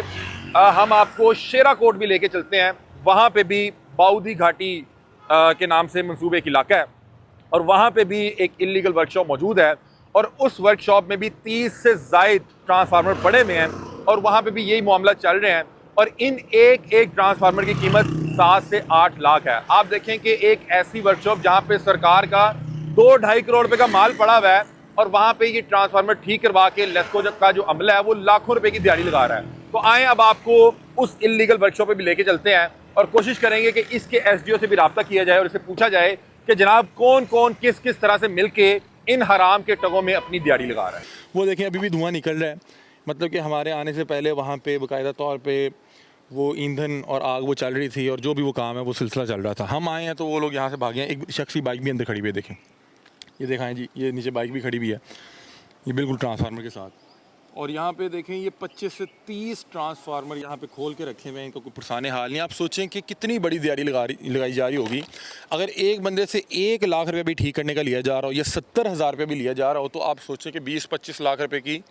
हम आपको शेरा कोट भी लेके चलते हैं। वहाँ पे भी बाउदी घाटी के नाम से मंसूब एक इलाका है और वहाँ पे भी एक इल्लीगल वर्कशॉप मौजूद है और उस वर्कशॉप में भी 30 से ज़ायद ट्रांसफार्मर पड़े हुए हैं और वहाँ पे भी यही मामला चल रहे हैं। और इन एक ट्रांसफार्मर की कीमत 7 से 8 लाख है। आप देखें कि एक ऐसी वर्कशॉप जहाँ पे सरकार का 2-2.5 करोड़ रुपए का माल पड़ा हुआ है और वहाँ पे ये ट्रांसफार्मर ठीक करवा के लेस्को का जो अमला है वो लाखों रुपए की दिहाड़ी लगा रहा है। तो आए अब आपको उस इल्लीगल वर्कशॉप पे भी लेके चलते हैं और कोशिश करेंगे कि इसके SDO से भी रब्ता किया जाए और इससे पूछा जाए कि जनाब कौन कौन किस किस तरह से मिल के इन हराम के टगों में अपनी दिहाड़ी लगा रहा है। वो देखें अभी भी धुआं निकल रहा है, मतलब कि हमारे आने से पहले वहाँ पे बाकायदा तौर पे वो ईंधन और आग वो चल रही थी और जो भी वो काम है वो सिलसिला चल रहा था। हम आए हैं तो वो लोग यहाँ से भागे हैं। एक शख्सी बाइक भी अंदर खड़ी हुई है, देखें ये दिखाएं जी, ये नीचे बाइक भी खड़ी हुई है, ये बिल्कुल ट्रांसफार्मर के साथ। और यहाँ पे देखें ये 25 से 30 ट्रांसफार्मर यहाँ पे खोल के रखे हुए हैं, इनको कोई पुरसाने हाल नहीं। आप सोचें कि कितनी बड़ी दिहाड़ी लगाई जा रही होगी। अगर एक बंदे से 1 लाख रुपये भी ठीक करने का लिया जा रहा हो या 70 हज़ार रुपये भी लिया जा रहा हो तो आप सोचें कि 20-25 लाख रुपये की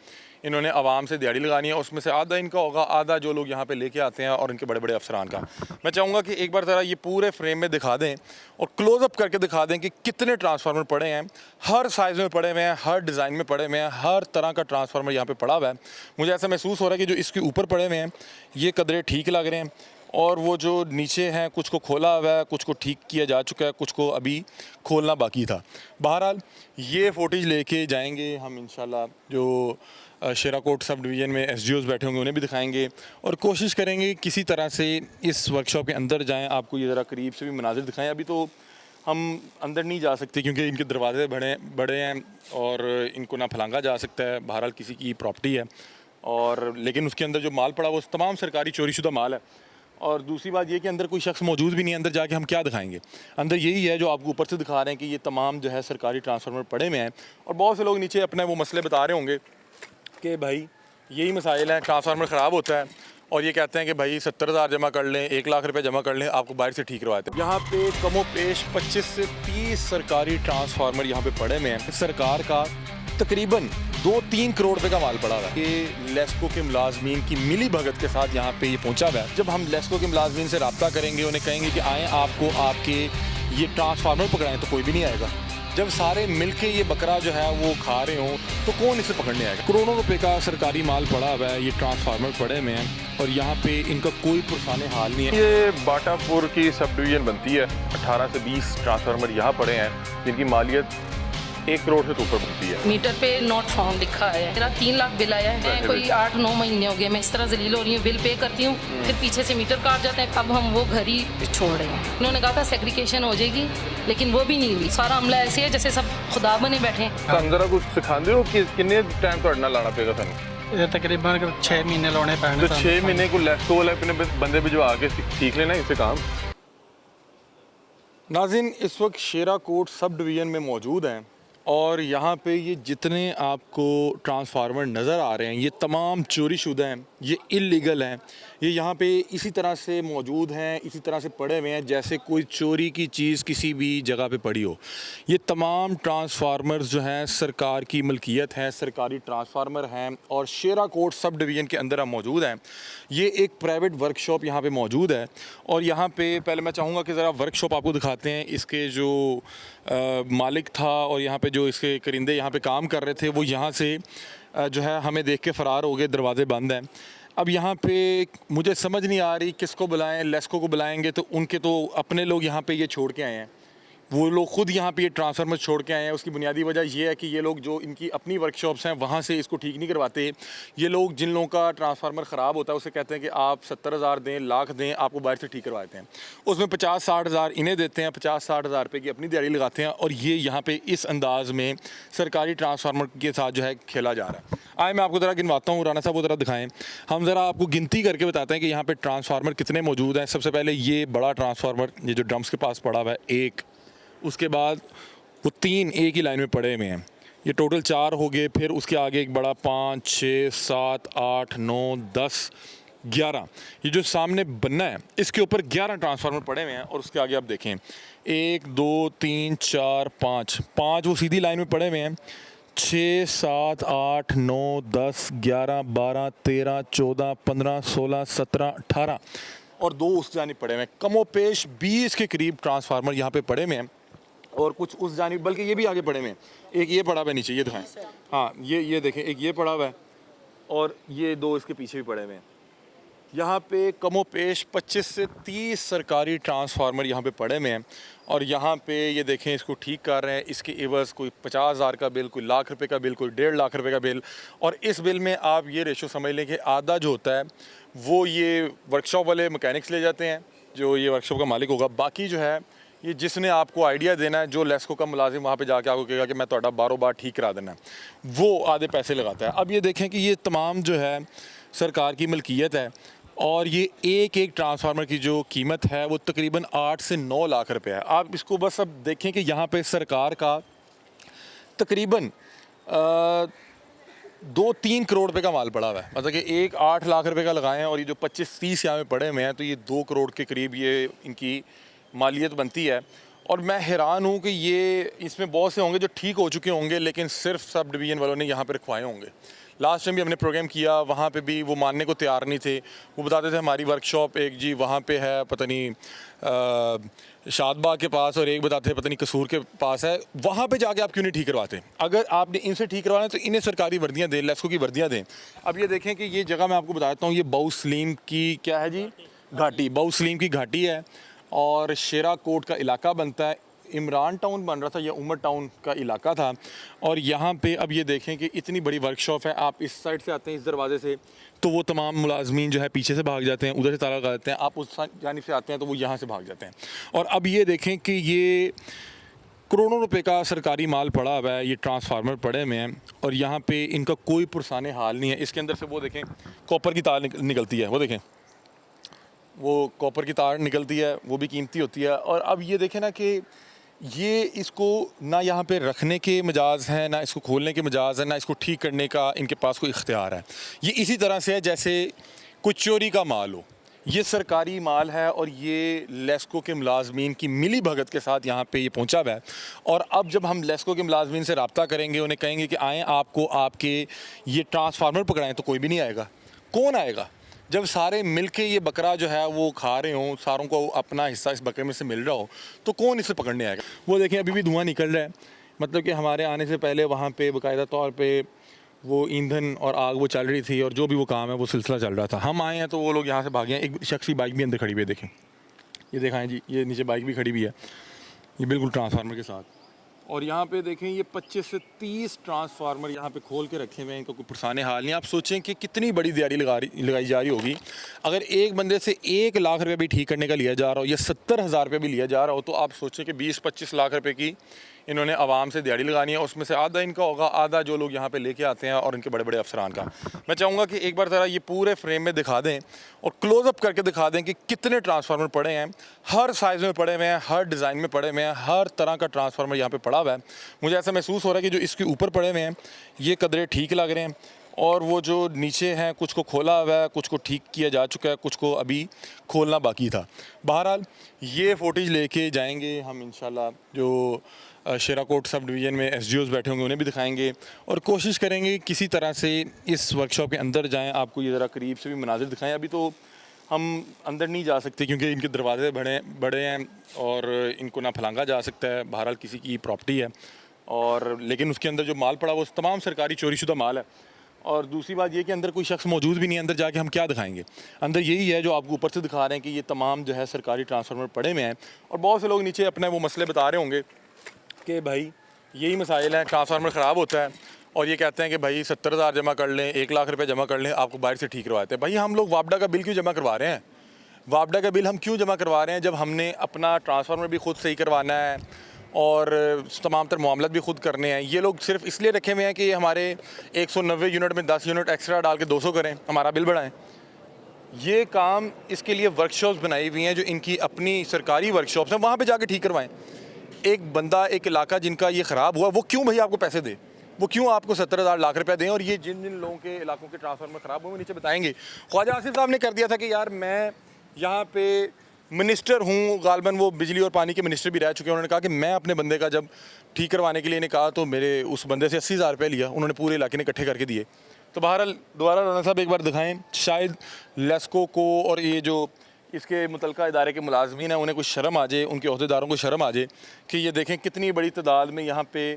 इन्होंने आवाम से दिहाड़ी लगानी है। उसमें से आधा इनका होगा, आधा जो लोग यहाँ पे लेके आते हैं और इनके बड़े बड़े अफसरान का। मैं चाहूँगा कि एक बार ज़रा ये पूरे फ्रेम में दिखा दें और क्लोज़अप करके दिखा दें कि कितने ट्रांसफार्मर पड़े हैं, हर साइज़ में पड़े हुए हैं, हर डिज़ाइन में पड़े हुए हैं, हर तरह का ट्रांसफार्मर यहाँ पे पड़ा हुआ है। मुझे ऐसा महसूस हो रहा है कि जो इसके ऊपर पड़े हुए हैं ये कदरे ठीक लग रहे हैं और वो जो नीचे हैं कुछ को खोला हुआ है, कुछ को ठीक किया जा चुका है, कुछ को अभी खोलना बाकी था। बहरहाल ये फुटेज लेके जाएंगे हम इंशाल्लाह, जो शेरा कोट सब डिवीज़न में SDOs बैठे होंगे उन्हें भी दिखाएंगे और कोशिश करेंगे किसी तरह से इस वर्कशॉप के अंदर जाएं, आपको ये ज़रा करीब से भी मनाजिर दिखाएं। अभी तो हम अंदर नहीं जा सकते क्योंकि इनके दरवाजे बड़े हैं और इनको ना फलांगा जा सकता है, बहरहाल किसी की प्रॉपर्टी है। और लेकिन उसके अंदर जो माल पड़ा वो तमाम सरकारी चोरीशुदा माल है। और दूसरी बात ये कि अंदर कोई शख्स मौजूद भी नहीं है, अंदर जाके हम क्या दिखाएंगे। अंदर यही है जो आपको ऊपर से दिखा रहे हैं कि ये तमाम जो है सरकारी ट्रांसफार्मर पड़े हुए हैं और बहुत से लोग नीचे अपने वो मसले बता रहे होंगे कि भाई यही मसाइल हैं, ट्रांसफार्मर ख़राब होता है और ये कहते हैं कि भाई 70 हज़ार जमा कर लें, 1 लाख रुपए जमा कर लें, आपको बाहर से ठीक करवाते हैं। यहाँ पे कमो पेश 25 से 30 सरकारी ट्रांसफार्मर यहाँ पे पड़े हुए हैं। सरकार का तकरीबन 2-3 करोड़ रुपए का माल पड़ा हुआ है। ये लेस्को के मुलाजमीन की मिली भगत के साथ यहाँ पे ये पहुँचा हुआ है। जब हम लेस्को के मुलाजमीन से रब्ता करेंगे, उन्हें कहेंगे कि आएँ आपको आपके ये ट्रांसफार्मर पकड़ाएँ, तो कोई भी नहीं आएगा। जब सारे मिलके ये बकरा जो है वो खा रहे हों तो कौन इसे पकड़ने आएगा। करोड़ों रुपए का सरकारी माल पड़ा हुआ है, ये ट्रांसफार्मर पड़े हुए हैं और यहाँ पे इनका कोई पुरसाने हाल नहीं है। ये बाटापुर की सब डिवीज़न बनती है, 18 से 20 ट्रांसफार्मर यहाँ पड़े हैं जिनकी मालियत 1 करोड़ से ऊपर बनती है। मीटर पे नॉट फाउंड लिखा है। मेरा 3 लाख बिल आया है, कोई 8-9 महीने हो गए मैं इस तरह जलील हो रही हूँ। बिल पे करती हूँ, फिर पीछे से मीटर काट जाते हैं। अब हम वो घर ही छोड़ रहे हैं। उन्होंने कहा था सेग्रीगेशन हो जाएगी, लेकिन वो भी नहीं हुई। सारा अमला ऐसे है जैसे सब खुदा बने बैठे हैं। जरा कुछ सिखाते हो कि कितने टाइम तो लाना पड़ेगा थानू? ये तकरीबन 6 महीने लाने पैने। तो 6 महीने को लेस्को वाले अपने बंदे भी जो आके सीख लेना इससे काम। नाज़रीन, इस वक्त शेरा कोट सब डिवीज़न में मौजूद हैं और यहाँ पे ये जितने आपको ट्रांसफार्मर नज़र आ रहे हैं ये तमाम चोरी शुदा हैं, ये इल्लीगल हैं, ये यहाँ पे इसी तरह से मौजूद हैं, इसी तरह से पड़े हुए हैं जैसे कोई चोरी की चीज़ किसी भी जगह पे पड़ी हो। ये तमाम ट्रांसफार्मर्स जो हैं सरकार की मलकियत हैं, सरकारी ट्रांसफार्मर हैं और शेरा कोट सब डिवीज़न के अंदर हम मौजूद हैं। ये एक प्राइवेट वर्कशॉप यहाँ पे मौजूद है और यहाँ पे पहले मैं चाहूँगा कि ज़रा वर्कशॉप आपको दिखाते हैं। इसके जो मालिक था और यहाँ पे जो इसके करिंदे यहाँ पे काम कर रहे थे वो यहाँ से जो है हमें देख के फ़रार हो गए, दरवाजे बंद हैं। अब यहाँ पे मुझे समझ नहीं आ रही किसको बुलाएं, लेस्को को बुलाएंगे तो उनके तो अपने लोग यहाँ पे ये छोड़ के आए हैं, वो लोग ख़ुद यहाँ पे ये ट्रांसफार्मर छोड़ के आए हैं। उसकी बुनियादी वजह ये है कि ये लोग जो इनकी अपनी वर्कशॉप्स हैं वहाँ से इसको ठीक नहीं करवाते। ये लोग जिन लोगों का ट्रांसफार्मर ख़राब होता है उसे कहते हैं कि आप 70,000 दें, लाख दें, आपको बाहर से ठीक करवाते हैं। उसमें 50-60 हज़ार इन्हें देते हैं, 50-60 हज़ार रुपये की अपनी दिहाड़ी लगाते हैं और ये यहाँ पे इस अंदाज़ में सरकारी ट्रांसफार्मर के साथ जो है खेला जा रहा है। आए मैं आपको ज़रा गिनवाता हूँ, राना साहब वो ज़रा दिखाएँ। हम ज़रा आपको गिनती करके बताते हैं कि यहाँ पर ट्रांसफार्मर कितने मौजूद हैं। सबसे पहले ये बड़ा ट्रांसफार्मर ये जो ड्रम्स के पास पड़ा हुआ है एक, उसके बाद वो 3 एक ही लाइन में पड़े हुए हैं, ये टोटल 4 हो गए। फिर उसके आगे एक बड़ा 5, 6, 7, 8, 9, 10, 11, ये जो सामने बनना है इसके ऊपर 11 ट्रांसफार्मर पड़े हुए हैं। और उसके आगे आप देखें 1, 2, 3, 4, 5 वो सीधी लाइन में पड़े हुए हैं। 6, 7, 8, 9, 10, 11, 12, 13, 14, 15, 16, 17, 18 और 2 उस जानिब पड़े हुए हैं। कमोपेश 20 के करीब ट्रांसफार्मर यहाँ पे पड़े हुए हैं और कुछ उस जानिब, बल्कि ये भी आगे पड़े हुए हैं। एक ये पड़ा हुआ है नीचे, ये दिखाएं, हाँ ये देखें, एक ये पड़ा हुआ है और ये 2 इसके पीछे भी पड़े हुए हैं। यहाँ पे कमोपेश 25 से 30 सरकारी ट्रांसफार्मर यहाँ पे पड़े हुए हैं और यहाँ पे ये देखें इसको ठीक कर रहे हैं। इसके एवज़ कोई 50,000 का बिल, कोई लाख रुपए का बिल, कोई 1.5 लाख रुपए का बिल। और इस बिल में आप ये रेशो समझ लें कि आधा जो होता है वो ये वर्कशॉप वाले मैकेनिक्स ले जाते हैं, जो ये वर्कशॉप का मालिक होगा। बाकी जो है ये जिसने आपको आइडिया देना है, जो लेस्को का मुलाजिम वहाँ पे जाके आपको कहेगा कि मैं ਤੁਹਾਡਾ बारों बार ठीक करा देना, वो आधे पैसे लगाता है। अब ये देखें कि ये तमाम जो है सरकार की मलकियत है और ये एक एक ट्रांसफार्मर की जो कीमत है वो तकरीबन 8 से 9 लाख रुपए है। आप इसको बस अब देखें कि यहाँ पे सरकार का तकरीबन 2-3 करोड़ रुपए का माल पड़ा हुआ है। मतलब कि एक 8 लाख रुपए का लगाए हैं और ये जो 25-30 यहाँ में पड़े हुए हैं तो ये 2 करोड़ के करीब ये इनकी मालियत बनती है। और मैं हैरान हूँ कि ये इसमें बहुत से होंगे जो ठीक हो चुके होंगे लेकिन सिर्फ सब डिवीज़न वालों ने यहाँ पे रखवाए होंगे। लास्ट टाइम भी हमने प्रोग्राम किया, वहाँ पे भी वो मानने को तैयार नहीं थे। वो बताते थे हमारी वर्कशॉप एक जी वहाँ पे है पता नहीं शादबाग के पास और एक बताते थे पता नहीं कसूर के पास है। वहाँ पे जाके आप क्यों नहीं ठीक करवाते? अगर आपने इनसे ठीक करवाना है तो इन्हें सरकारी वर्दियाँ दें, लेस्को की वर्दियाँ दें। अब ये देखें कि ये जगह मैं आपको बताता हूँ, ये बाऊ सलीम की क्या है जी घाटी, बाऊ सलीम की घाटी है और शेरा कोट का इलाका बनता है। इमरान टाउन बन रहा था या उमर टाउन का इलाका था। और यहाँ पे अब ये देखें कि इतनी बड़ी वर्कशॉप है। आप इस साइड से आते हैं इस दरवाजे से तो वो तमाम मुलाजमीन जो है पीछे से भाग जाते हैं, उधर से ताला लगा देते हैं। आप उस जानिब से आते हैं तो वो यहाँ से भाग जाते हैं। और अब ये देखें कि ये करोड़ों रुपए का सरकारी माल पड़ा हुआ है, ये ट्रांसफार्मर पड़े हुए हैं और यहाँ पे इनका कोई पुरसाने हाल नहीं है। इसके अंदर से वो देखें कॉपर की तार निकलती है, वो देखें वो कॉपर की तार निकलती है, वो भी कीमती होती है। और अब ये देखें ना कि ये इसको ना यहाँ पे रखने के मजाज हैं, ना इसको खोलने के मजाज है, ना इसको ठीक करने का इनके पास कोई इख्तियार है। ये इसी तरह से है जैसे कुछ चोरी का माल हो। ये सरकारी माल है और ये लेस्को के मुलाजमीन की मिली भगत के साथ यहाँ पे ये पहुँचा हुआ है। और अब जब हम लेस्को के मुलाजमीन से रब्ता करेंगे, उन्हें कहेंगे कि आएँ आपको आपके ये ट्रांसफार्मर पकड़ाएँ, तो कोई भी नहीं आएगा। कौन आएगा? जब सारे मिलके ये बकरा जो है वो खा रहे हों, सारों को अपना हिस्सा इस बकरे में से मिल रहा हो, तो कौन इसे पकड़ने आएगा? वो देखें अभी भी धुआं निकल रहा है। मतलब कि हमारे आने से पहले वहाँ पे बाकायदा तौर पे वो ईंधन और आग वो चल रही थी और जो भी वो काम है वो सिलसिला चल रहा था। हम आए हैं तो वो लोग यहाँ से भागे हैं। एक शख्स की बाइक भी अंदर खड़ी हुई है, देखें ये दिखाएँ जी, ये नीचे बाइक भी खड़ी हुई है, ये बिल्कुल ट्रांसफार्मर के साथ। और यहाँ पे देखें ये 25 से 30 ट्रांसफार्मर यहाँ पे खोल के रखे हुए हैं, इनको कोई पुरसाने हाल नहीं। आप सोचें कि कितनी बड़ी दिहाड़ी लगाई जा रही होगी। अगर एक बंदे से 1 लाख रुपये भी ठीक करने का लिया जा रहा हो या 70,000 रुपये भी लिया जा रहा हो तो आप सोचें कि 20-25 लाख रुपये की इन्होंने आवाम से दिहाड़ी लगानी है, उसमें से आधा इनका होगा, आधा जो लोग यहाँ पे लेके आते हैं और इनके बड़े बड़े अफसरान का। मैं चाहूँगा कि एक बार ज़रा ये पूरे फ्रेम में दिखा दें और क्लोज़अप करके दिखा दें कि कितने ट्रांसफार्मर पड़े हैं, हर साइज़ में पड़े हुए हैं, हर डिज़ाइन में पड़े हुए हैं, हर तरह का ट्रांसफार्मर यहाँ पे पड़ा हुआ है। मुझे ऐसा महसूस हो रहा है कि जो इसके ऊपर पड़े हुए हैं ये कदरे ठीक लग रहे हैं, और वो जो नीचे हैं कुछ को खोला हुआ है, कुछ को ठीक किया जा चुका है, कुछ को अभी खोलना बाकी था। बहरहाल ये फुटेज लेके जाएंगे हम इंशाल्लाह, जो शेराकोट सब डिवीज़न में SDOs बैठे होंगे उन्हें भी दिखाएंगे और कोशिश करेंगे किसी तरह से इस वर्कशॉप के अंदर जाएं, आपको ये ज़रा करीब से भी मनाजिर दिखाएं। अभी तो हम अंदर नहीं जा सकते क्योंकि इनके दरवाजे बड़े हैं और इनको ना फलांगा जा सकता है, बहरहाल किसी की प्रॉपर्टी है, और लेकिन उसके अंदर जो माल पड़ा वो तमाम सरकारी चोरीशुदा माल है। और दूसरी बात ये कि अंदर कोई शख्स मौजूद भी नहीं है, अंदर जाके हम क्या दिखाएंगे। अंदर यही है जो आपको ऊपर से दिखा रहे हैं कि ये तमाम जो है सरकारी ट्रांसफार्मर पड़े हुए हैं, और बहुत से लोग नीचे अपने वो मसले बता रहे होंगे कि भाई यही मसाइल हैं, ट्रांसफार्मर ख़राब होता है और ये कहते हैं कि भाई 70,000 जमा कर लें, 1 लाख रुपये जमा कर लें, आपको बाहर से ठीक करवाते हैं। भाई हम लोग वापडा का बिल क्यों जमा करवा रहे हैं? वापडा का बिल हम क्यों जमा करवा रहे हैं जब हमने अपना ट्रांसफार्मर भी खुद सही करवाना है और तमाम तर मामला भी खुद करने हैं। ये लोग सिर्फ इसलिए रखे हुए हैं कि हमारे 190 यूनिट में 10 यूनिट एक्स्ट्रा डाल के 200 करें, हमारा बिल बढ़ाएं। ये काम इसके लिए वर्कशॉप्स बनाई हुई हैं जो इनकी अपनी सरकारी वर्कशॉप्स हैं, वहाँ पे जाके ठीक करवाएं। एक बंदा, एक इलाका जिनका ये ख़राब हुआ, वो क्यों भाई आपको पैसे दे, वो क्यों आपको 70,000 लाख रुपया दें? और ये जिन जिन लोगों के इलाकों के ट्रांसफार्मर ख़राब हुए वो नीचे बताएंगे। ख्वाजा आसिफ साहब ने कर दिया था कि यार मैं यहाँ पे मिनिस्टर हूँ, गालबन वो बिजली और पानी के मिनिस्टर भी रह चुके हैं। उन्होंने कहा कि मैं अपने बंदे का जब ठीक करवाने के लिए इन्हें कहा तो मेरे उस बंदे से 80,000 रुपये लिया, उन्होंने पूरे इलाके ने इकट्ठे करके दिए। तो बहरहाल दोबारा राना साहब एक बार दिखाएं, शायद लेस्को को और ये जो इसके मुतलका इदारे के मुलाजमीन हैं उन्हें कुछ शर्म आ जाए, उनके अहदेदारों को शर्म आ जाए कि ये देखें कितनी बड़ी तादाद में यहाँ पे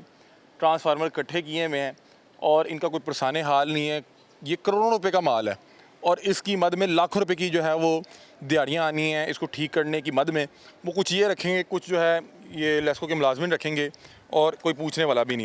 ट्रांसफार्मर इकट्ठे किए हुए हैं और इनका कोई पुरसाने हाल नहीं है। ये करोड़ों रुपए का माल है और इसकी मद में लाखों रुपए की जो है वो दिहाड़ियाँ आनी हैं इसको ठीक करने की मद में। वो कुछ ये रखेंगे, कुछ जो है ये लेस्को के मुलाजमीन रखेंगे और कोई पूछने वाला भी नहीं।